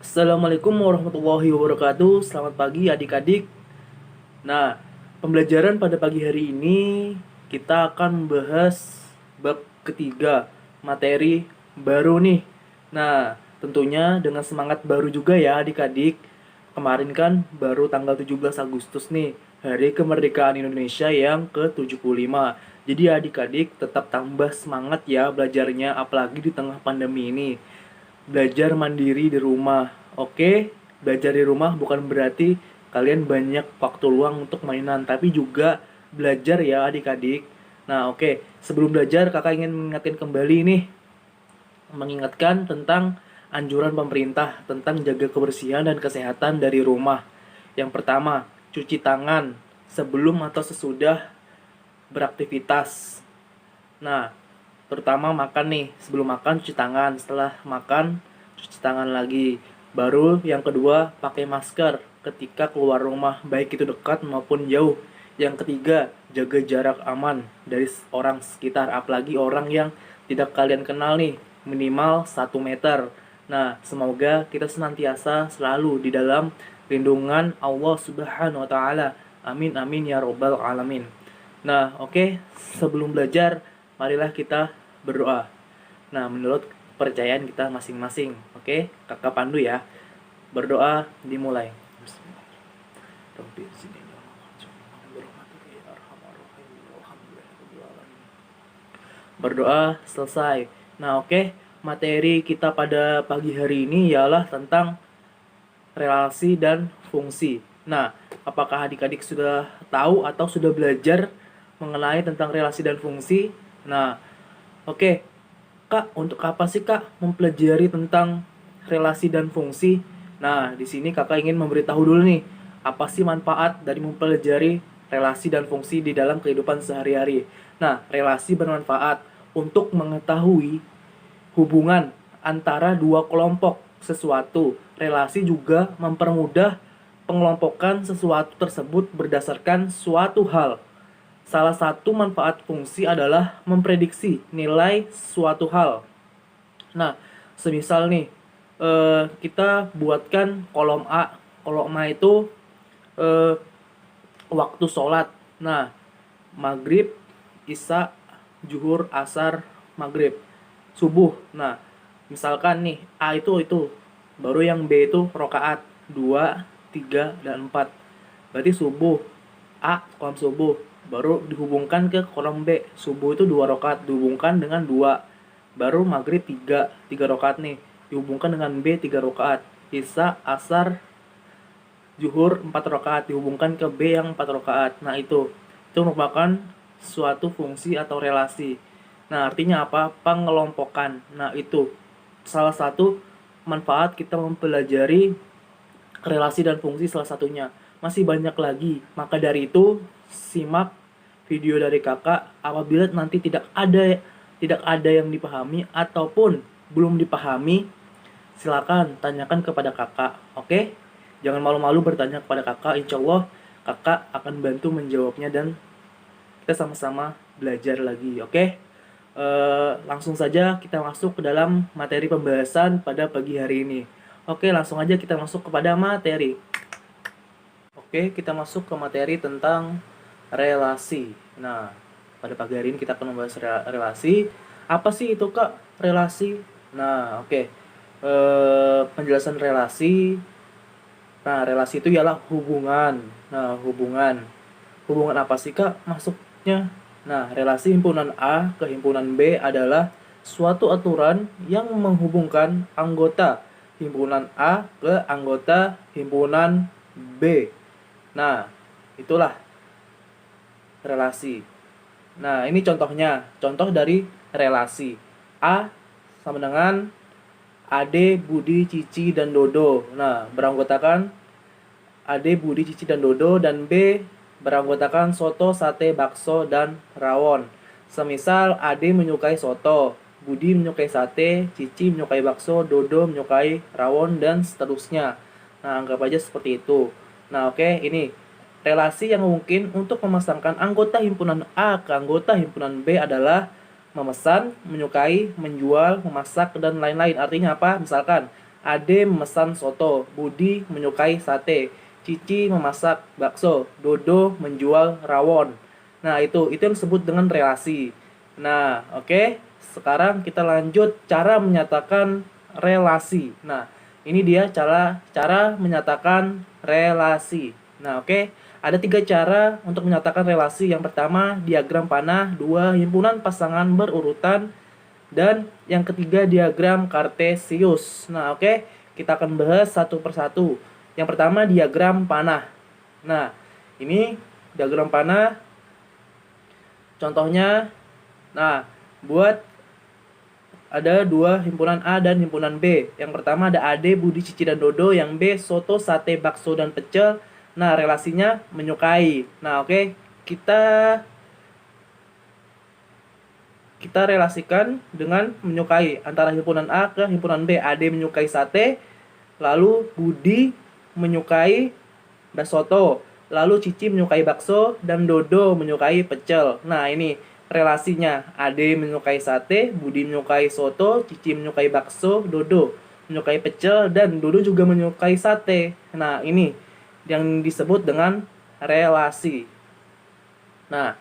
Assalamualaikum warahmatullahi wabarakatuh. Selamat pagi adik-adik. Nah, pembelajaran pada pagi hari ini kita akan membahas bab ketiga, materi baru nih. Nah, tentunya dengan semangat baru juga ya adik-adik. Kemarin kan baru tanggal 17 Agustus nih, Hari Kemerdekaan Indonesia yang ke-75. Jadi adik-adik tetap tambah semangat ya belajarnya, apalagi di tengah pandemi ini. Belajar mandiri di rumah. Oke, belajar di rumah bukan berarti kalian banyak waktu luang untuk mainan, tapi juga belajar ya adik-adik. Nah, oke, sebelum belajar kakak ingin mengingatkan kembali nih, mengingatkan tentang anjuran pemerintah tentang jaga kebersihan dan kesehatan dari rumah. Yang pertama, cuci tangan sebelum atau sesudah beraktivitas. Nah, terutama makan nih, sebelum makan cuci tangan, setelah makan cuci tangan lagi. Baru yang kedua, pakai masker ketika keluar rumah, baik itu dekat maupun jauh. Yang ketiga, jaga jarak aman dari orang sekitar, apalagi orang yang tidak kalian kenal nih, minimal 1 meter. Nah, semoga kita senantiasa selalu di dalam lindungan Allah Subhanahu wa taala. Amin amin ya robbal alamin. Nah, oke, sebelum belajar, marilah kita berdoa. Nah, menurut kepercayaan kita masing-masing. Oke, kakak pandu ya. Berdoa dimulai. Berdoa selesai. Nah, oke, materi kita pada pagi hari ini ialah tentang relasi dan fungsi. Nah, apakah adik-adik sudah tahu atau sudah belajar mengenai tentang relasi dan fungsi? Nah, oke, Kak, untuk apa sih Kak mempelajari tentang relasi dan fungsi? Nah, di sini Kakak ingin memberitahu dulu nih, apa sih manfaat dari mempelajari relasi dan fungsi di dalam kehidupan sehari-hari? Nah, relasi bermanfaat untuk mengetahui hubungan antara dua kelompok sesuatu. Relasi juga mempermudah pengelompokan sesuatu tersebut berdasarkan suatu hal. Salah satu manfaat fungsi adalah memprediksi nilai suatu hal. Nah, semisal nih, kita buatkan kolom A. Kolom A itu waktu sholat. Nah, maghrib, isya, zuhur, asar, maghrib, subuh. Nah, misalkan nih A itu, baru yang B itu rokaat 2, 3, dan 4. Berarti subuh, A kolom subuh, baru dihubungkan ke kolom B. Subuh itu 2 rakaat dihubungkan dengan 2. Baru maghrib 3 rakaat nih dihubungkan dengan B 3 rakaat. Isya, asar, zuhur 4 rakaat dihubungkan ke B yang 4 rakaat. Nah, itu merupakan suatu fungsi atau relasi. Nah, artinya apa? Pengelompokan. Nah, itu salah satu manfaat kita mempelajari relasi dan fungsi, salah satunya. Masih banyak lagi. Maka dari itu, simak video dari kakak. Apabila nanti tidak ada yang dipahami ataupun belum dipahami, silakan tanyakan kepada kakak. Oke? Jangan malu-malu bertanya kepada kakak. Insya Allah kakak akan bantu menjawabnya dan kita sama-sama belajar lagi. Oke? Langsung saja kita masuk ke dalam materi pembahasan pada pagi hari ini. Oke, langsung aja kita masuk kepada materi. Oke, kita masuk ke materi tentang relasi. Nah, pada pagi hari ini kita akan membahas relasi. Apa sih itu Kak, relasi? Nah, oke. Penjelasan relasi. Nah, relasi itu ialah hubungan. Nah, hubungan. Hubungan apa sih Kak maksudnya? Nah, relasi himpunan A ke himpunan B adalah suatu aturan yang menghubungkan anggota himpunan A ke anggota himpunan B. Nah, itulah relasi. Nah, ini contohnya. Contoh dari relasi. A sama dengan Ade, Budi, Cici, dan Dodo. Nah, beranggotakan Ade, Budi, Cici, dan Dodo. Dan B beranggotakan soto, sate, bakso, dan rawon. Semisal Ade menyukai soto, Budi menyukai sate, Cici menyukai bakso, Dodo menyukai rawon, dan seterusnya. Nah, anggap aja seperti itu. Nah, oke, ini relasi yang mungkin untuk memasangkan anggota himpunan A ke anggota himpunan B adalah memesan, menyukai, menjual, memasak, dan lain-lain. Artinya apa? Misalkan Ade memesan soto, Budi menyukai sate, Cici memasak bakso, Dodo menjual rawon. Nah, itu yang disebut dengan relasi. Nah, oke. Sekarang kita lanjut cara menyatakan relasi. Nah, ini dia cara menyatakan relasi. Nah, oke. Ada 3 cara untuk menyatakan relasi. Yang pertama, diagram panah. 2, himpunan pasangan berurutan. Dan yang ketiga, diagram kartesius. Nah, oke. Kita akan bahas satu persatu. Yang pertama, diagram panah. Nah, ini diagram panah. Contohnya, nah, buat ada 2 himpunan A dan himpunan B. Yang pertama ada Ade, Budi, Cici, dan Dodo. Yang B, soto, sate, bakso, dan pecel. Nah, relasinya menyukai. Nah, oke. Kita relasikan dengan menyukai antara himpunan A ke himpunan B. Ade menyukai sate, lalu Budi menyukai soto, lalu Cici menyukai bakso, dan Dodo menyukai pecel. Nah, ini relasinya. Ade menyukai sate, Budi menyukai soto, Cici menyukai bakso, Dodo menyukai pecel, dan Dodo juga menyukai sate. Nah, ini yang disebut dengan relasi. Nah,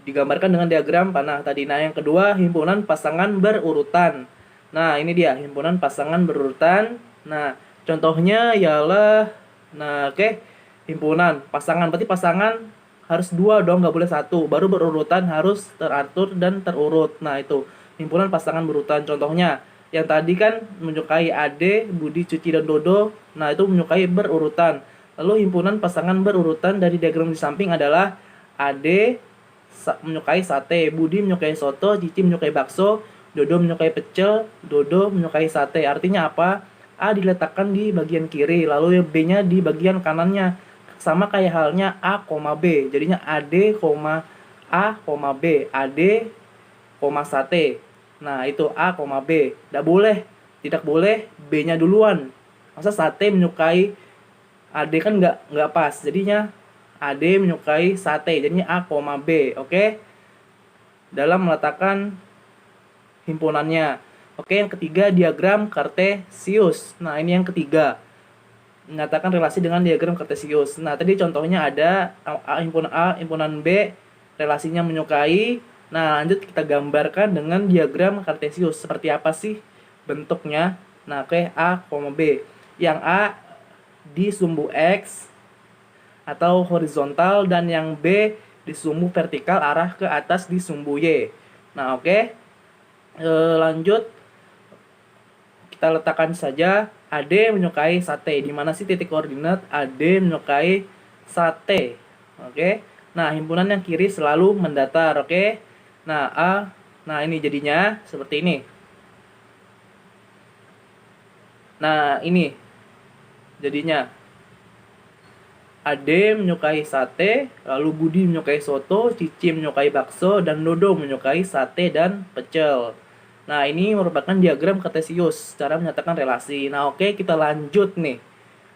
digambarkan dengan diagram panah tadi. Nah, yang kedua, himpunan pasangan berurutan. Nah, ini dia himpunan pasangan berurutan. Nah, contohnya ialah, nah, oke, himpunan pasangan, berarti pasangan harus 2 dong, nggak boleh 1. Baru berurutan harus teratur dan terurut. Nah, itu himpunan pasangan berurutan. Contohnya yang tadi kan menyukai Ade, Budi, Cici, dan Dodo. Nah, itu menyukai berurutan. Lalu himpunan pasangan berurutan dari diagram di samping adalah Ade menyukai sate, Budi menyukai soto, Cici menyukai bakso, Dodo menyukai pecel, Dodo menyukai sate. Artinya apa? A diletakkan di bagian kiri, lalu B-nya di bagian kanannya. Sama kayak halnya A, B. Jadinya AD, A, B. AD, sate. Nah, itu A, B. Tidak boleh B-nya duluan. Masa sate menyukai AD kan nggak pas. Jadinya AD menyukai sate. Jadinya A, B. Oke? Dalam meletakkan himpunannya. Oke, yang ketiga, diagram kartesius. Nah, ini yang ketiga. Menyatakan relasi dengan diagram kartesius. Nah, tadi contohnya ada himpunan A, himpunan B, relasinya menyukai. Nah, lanjut kita gambarkan dengan diagram kartesius. Seperti apa sih bentuknya? Nah, oke, A, B. Yang A di sumbu X atau horizontal, dan yang B di sumbu vertikal arah ke atas di sumbu Y. Nah, oke. Lanjut kita letakkan saja AD menyukai sate. Di mana sih titik koordinat AD menyukai sate? Oke. Nah, himpunan yang kiri selalu mendatar, oke? Nah, ini jadinya seperti ini. Nah, ini jadinya Ade menyukai sate, lalu Budi menyukai soto, Cici menyukai bakso, dan Dodo menyukai sate dan pecel. Nah, ini merupakan diagram kartesius, cara menyatakan relasi. Nah, oke, kita lanjut nih.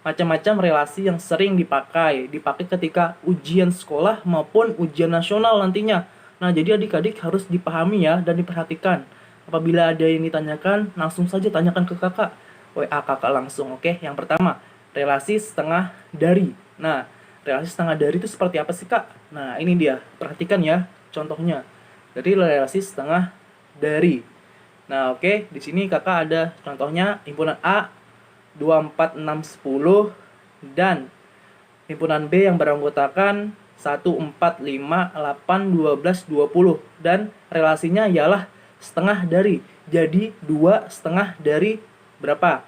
Macam-macam relasi yang sering dipakai ketika ujian sekolah maupun ujian nasional nantinya. Nah, jadi adik-adik harus dipahami ya dan diperhatikan. Apabila ada yang ditanyakan, langsung saja tanyakan ke kakak. WA kakak langsung, oke? Yang pertama, relasi setengah dari. Nah, relasi setengah dari itu seperti apa sih, Kak? Nah, ini dia. Perhatikan ya contohnya. Jadi relasi setengah dari. Nah, oke, di sini kakak ada contohnya himpunan A 2, 4, 6, 10 dan himpunan B yang beranggotakan 1, 4, 5, 8, 12, 20 dan relasinya ialah setengah dari. Jadi 2 setengah dari berapa?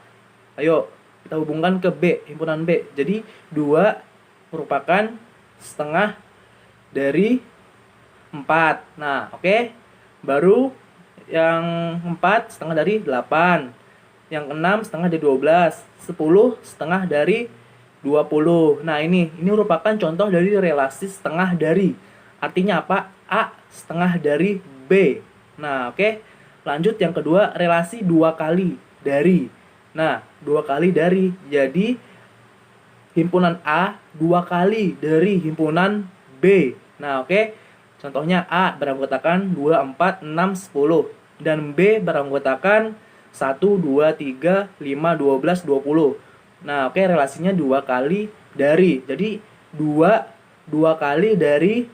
Ayo kita hubungkan ke B, himpunan B. Jadi 2 merupakan setengah dari 4. Nah, oke. Baru yang 4 setengah dari 8. Yang 6 setengah dari 12. 10 setengah dari 20. Nah, ini merupakan contoh dari relasi setengah dari. Artinya apa? A setengah dari B. Nah, oke. Lanjut yang kedua, relasi 2 kali dari. Nah, 2 kali dari. Jadi himpunan A 2 kali dari himpunan B. Nah, oke. Contohnya A beranggotakan 2, 4, 6, 10 dan B beranggotakan 1, 2, 3, 5, 12, 20. Nah, oke, relasinya 2 kali dari. Jadi 2 kali dari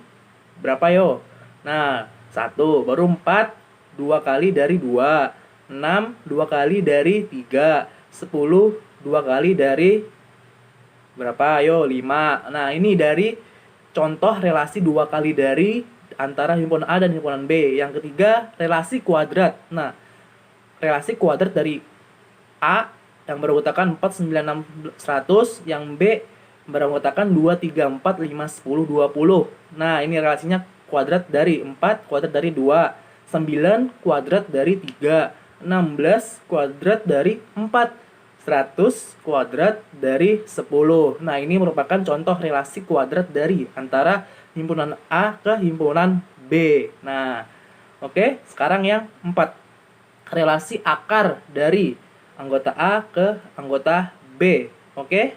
berapa yo? Nah, 1, baru 4, 2 kali dari 2. 6, 2 kali dari 3. 10, 2 kali dari berapa? Ayo, 5. Nah, ini dari contoh relasi 2 kali dari antara himpunan A dan himpunan B. Yang ketiga, relasi kuadrat. Nah, relasi kuadrat dari A yang beranggotakan 4, 9, 6, 100, yang B beranggotakan 2, 3, 4, 5, 10, 20. Nah, ini relasinya kuadrat dari 4, kuadrat dari 2, 9 kuadrat dari 3, 16 kuadrat dari 4, 100 kuadrat dari 10. Nah, ini merupakan contoh relasi kuadrat dari antara himpunan A ke himpunan B. Nah, oke, sekarang yang 4. Relasi akar dari anggota A ke anggota B. Oke?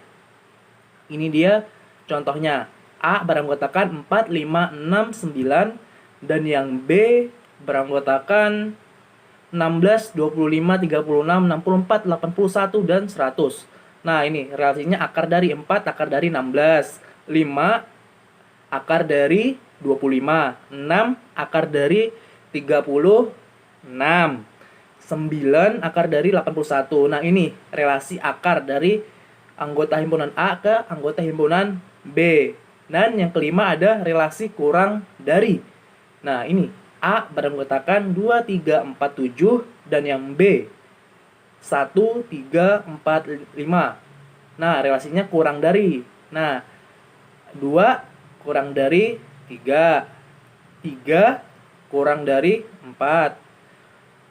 Ini dia contohnya. A beranggotakan 4, 5, 6, 9 dan yang B beranggotakan 16, 25, 36, 64, 81 dan 100. Nah, ini relasinya akar dari 4, akar dari 16, 5 akar dari 25, 6 akar dari 36, 9 akar dari 81. Nah, ini relasi akar dari anggota himpunan A ke anggota himpunan B. Dan yang kelima ada relasi kurang dari. Nah, ini A beranggotakan 2, 3, 4, 7 dan yang B 1, 3, 4, 5. Nah, relasinya kurang dari. Nah, 2 kurang dari 3. 3 kurang dari 4.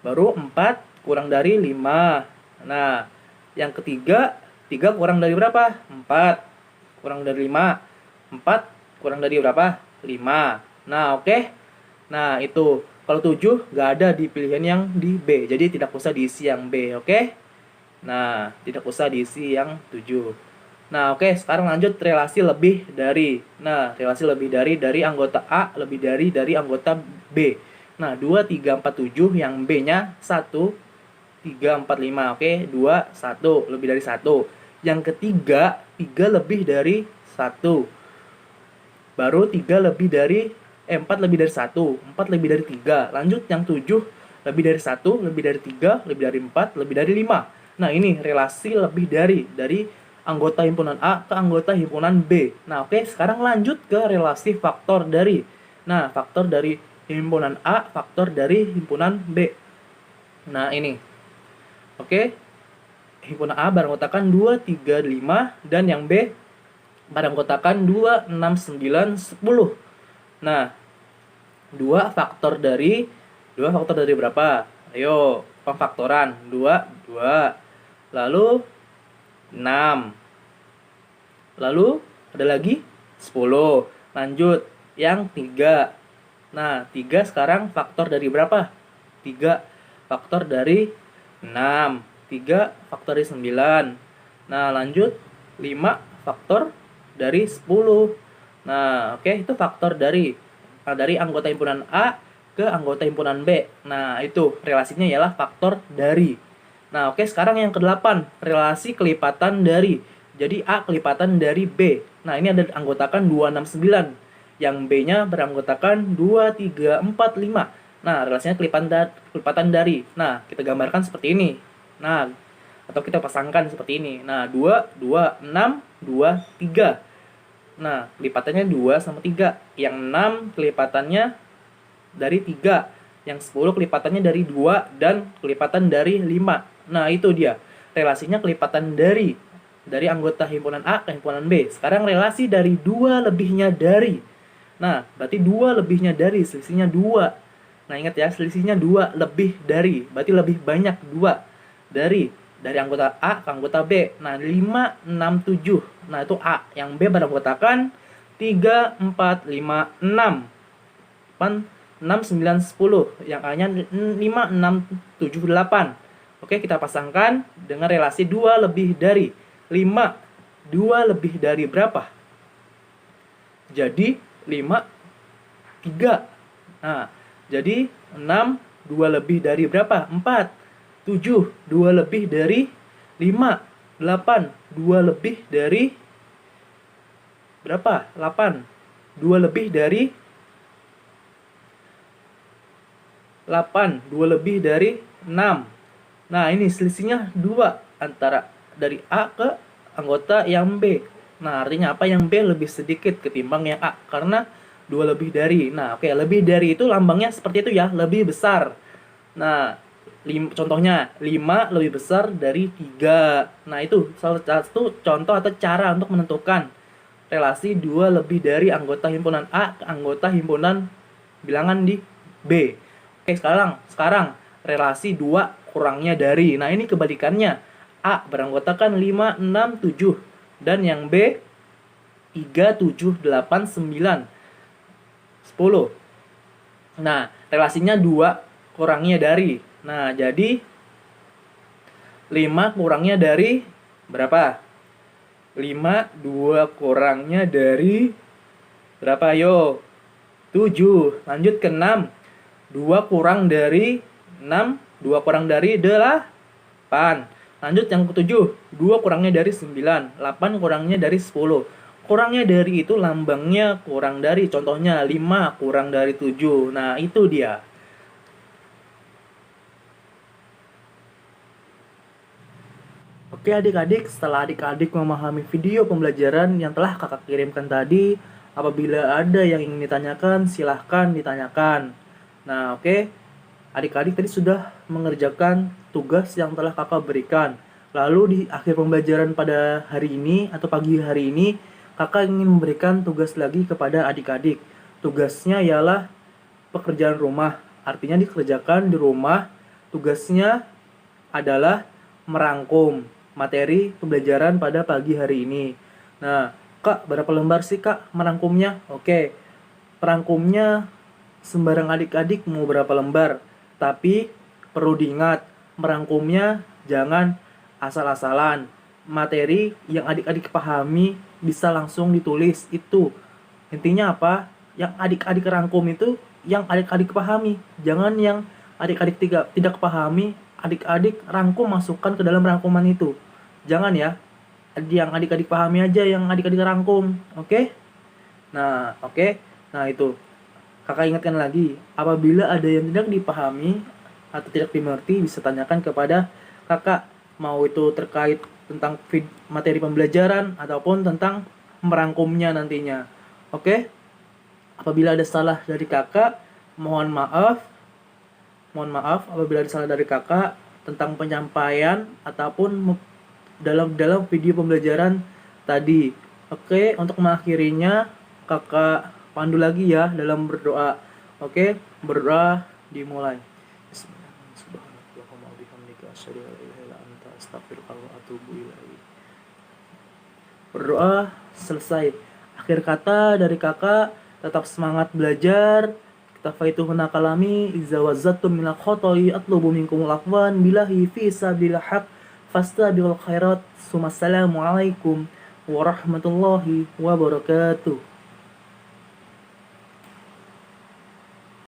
Baru 4 kurang dari 5. Nah, yang ketiga 3 kurang dari berapa? 4 kurang dari 5. 4 kurang dari berapa? 5. Nah, oke. Nah, itu. Kalau 7 nggak ada di pilihan yang di B. Jadi tidak usah diisi yang B, oke? Nah, tidak usah diisi yang 7. Nah, oke, sekarang lanjut relasi lebih dari. Nah, relasi lebih dari anggota A lebih dari anggota B. Nah, 2, 3, 4, 7 yang B-nya 1, 3, 4, 5. Oke, 2, 1, lebih dari 1. Yang ketiga, 3 lebih dari 1. Baru 3 lebih dari 4 lebih dari 1, 4 lebih dari 3. Lanjut yang 7 lebih dari 1, lebih dari 3, lebih dari 4, lebih dari 5. Nah, ini relasi lebih dari anggota himpunan A ke anggota himpunan B. Nah, oke, sekarang lanjut ke relasi faktor dari. Nah, faktor dari himpunan A, faktor dari himpunan B. Nah, ini. Oke. Himpunan A beranggotakan 2, 3, 5 dan yang B beranggotakan 2, 6, 9, 10. Nah, 2 faktor dari berapa? Ayo, pemfaktoran. 2, 2. Lalu 6. Lalu ada lagi 10. Lanjut yang 3. Nah, 3 sekarang faktor dari berapa? 3 faktor dari 6. 3 faktor dari 9. Nah, lanjut 5 faktor dari 10. Nah, oke, itu faktor dari anggota himpunan A ke anggota himpunan B. Nah, itu relasinya ialah faktor dari. Nah, oke, sekarang yang ke-8, relasi kelipatan dari. Jadi A kelipatan dari B. Nah, ini ada anggotakan 2, 6, 9. Yang B-nya beranggotakan 2, 3, 4, 5. Nah, relasinya kelipatan dari. Nah, kita gambarkan seperti ini. Nah, atau kita pasangkan seperti ini. Nah, 2, 2, 6, 2, 3. Nah, kelipatannya 2 sama 3. Yang 6 kelipatannya dari 3. Yang 10 kelipatannya dari 2 dan kelipatan dari 5. Nah, itu dia. Relasinya kelipatan dari anggota himpunan A ke himpunan B. Sekarang relasi dari 2 lebihnya dari. Nah, berarti 2 lebihnya dari, selisihnya 2. Nah, ingat ya, selisihnya 2 lebih dari. Berarti lebih banyak 2 dari anggota A ke anggota B. Nah, 5, 6, 7. Nah, itu A. Yang B beranggotakan 3, 4, 5, 6. 6, 9, 10. Yang A-nya 5, 6, 7, 8. Oke, kita pasangkan dengan relasi 2 lebih dari 5. 2 lebih dari berapa? Jadi 5, 3. Nah, jadi 6, 2 lebih dari berapa? 4. 7, 2 lebih dari 5. 8, 2 lebih dari berapa? 8. 2 lebih dari 8, 2 lebih dari 6. Nah, ini selisihnya 2 antara dari A ke anggota yang B. Nah, artinya apa? Yang B lebih sedikit ketimbang yang A karena 2 lebih dari. Nah, oke, lebih dari itu lambangnya seperti itu ya, lebih besar. Nah, contohnya 5 lebih besar dari 3. Nah, itu salah satu contoh atau cara untuk menentukan relasi 2 lebih dari anggota himpunan A ke anggota himpunan bilangan di B. Oke, sekarang relasi 2 kurangnya dari. Nah, ini kebalikannya. A beranggotakan 5, 6, 7 dan yang B 3, 7, 8, 9, 10. Nah, relasinya 2 kurangnya dari. Nah, jadi 5 kurangnya dari berapa? 5, 2 kurangnya dari berapa? Yo, 7. Lanjut ke 6. 2 kurang dari 6, 2 kurang dari 8. Lanjut yang ke-7. 2 kurangnya dari 9, 8 kurangnya dari 10. Kurangnya dari itu lambangnya kurang dari. Contohnya 5 kurang dari 7. Nah, itu dia. Oke adik-adik, setelah adik-adik memahami video pembelajaran yang telah kakak kirimkan tadi, apabila ada yang ingin ditanyakan, silahkan ditanyakan. Nah, oke, adik-adik tadi sudah mengerjakan tugas yang telah kakak berikan. Lalu di akhir pembelajaran pada hari ini atau pagi hari ini, kakak ingin memberikan tugas lagi kepada adik-adik. Tugasnya ialah pekerjaan rumah, artinya dikerjakan di rumah. Tugasnya adalah merangkum materi pembelajaran pada pagi hari ini. Nah, Kak, berapa lembar sih Kak merangkumnya? Oke, merangkumnya sembarang adik-adik mau berapa lembar. Tapi perlu diingat, merangkumnya jangan asal-asalan. Materi yang adik-adik pahami bisa langsung ditulis. Itu intinya apa? Yang adik-adik rangkum itu yang adik-adik pahami. Jangan yang adik-adik tidak pahami, adik-adik rangkum masukkan ke dalam rangkuman itu. Jangan ya. Yang adik-adik pahami aja yang adik-adik rangkum. Oke? Nah, oke. Nah, itu. Kakak ingatkan lagi, apabila ada yang tidak dipahami atau tidak dimengerti, bisa tanyakan kepada kakak, mau itu terkait tentang materi pembelajaran ataupun tentang merangkumnya nantinya. Oke? Apabila ada salah dari kakak, mohon maaf apabila ada salah dari kakak tentang penyampaian ataupun dalam video pembelajaran tadi. Oke, untuk mengakhirinya kakak pandu lagi ya dalam berdoa. Oke, berdoa dimulai. Berdoa selesai. Akhir kata dari kakak, tetap semangat belajar. Tafaituhuna kalami iza wazzattum minal khotai atlubu minkumul afwan billahi fi sabilil haq fastabiqul khairat. Assalamualaikum warahmatullahi wabarakatuh.